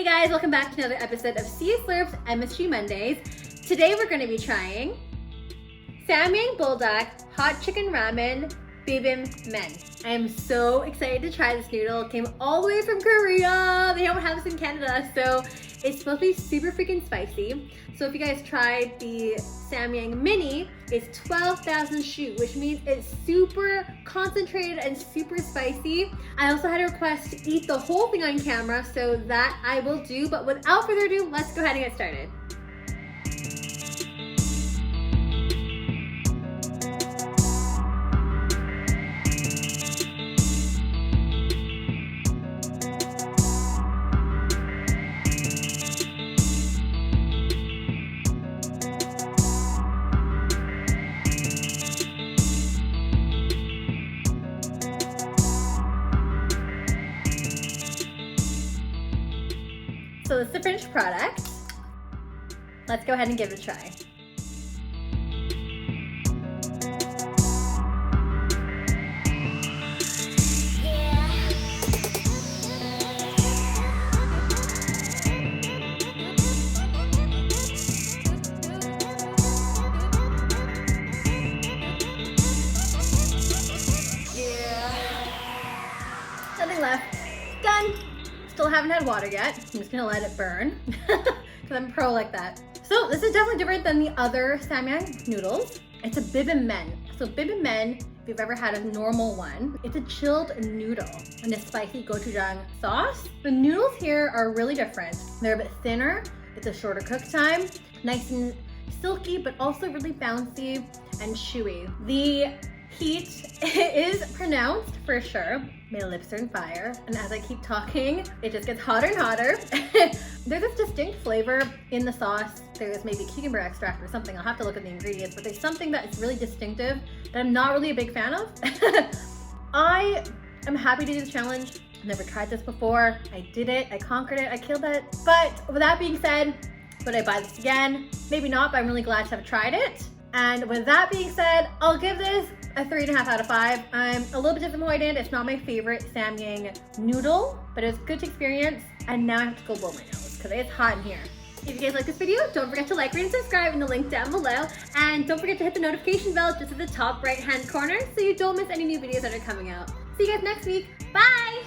guys, welcome back to another episode of Slurp's MSG Mondays. Today we're going to be trying Samyang Buldak Hot Chicken Ramen Bibimmyeon. I am so excited to try this noodle. It came all the way from Korea. They don't have this in Canada, so it's supposed to be super freaking spicy. So if you guys tried the Samyang Mini, it's 12,000 SHU, which means it's super concentrated and super spicy. I also had a request to eat the whole thing on camera, so that I will do. But without further ado, let's go ahead and get started. So this is the finished product. Let's go ahead and give it a try. Nothing left. Done. Still haven't had water yet. I'm just gonna let it burn because I'm pro like that. So this is definitely different than the other Samyang noodles. It's a bibimmyeon. So bibimmyeon, if you've ever had a normal one, it's a chilled noodle and a spicy gochujang sauce. The noodles here are really different. They're a bit thinner. It's a shorter cook time. Nice and silky, but also really bouncy and chewy. The heat is pronounced for sure. My lips are on fire, and as I keep talking, it just gets hotter and hotter. There's this distinct flavor in the sauce. There's maybe cucumber extract or something. I'll have to look at the ingredients, but there's something that is really distinctive that I'm not really a big fan of. I am happy to do this challenge. I've never tried this before. I did it, I conquered it, I killed it. But with that being said, would I buy this again? Maybe not, but I'm really glad to have tried it. And with that being said, I'll give this a 3.5 out of 5. I'm a little bit disappointed. It's not my favorite Samyang noodle, but it was good to experience. And now I have to go blow my nose because it's hot in here. If you guys like this video, don't forget to like, rate, and subscribe in the link down below. And don't forget to hit the notification bell just at the top right-hand corner so you don't miss any new videos that are coming out. See you guys next week. Bye!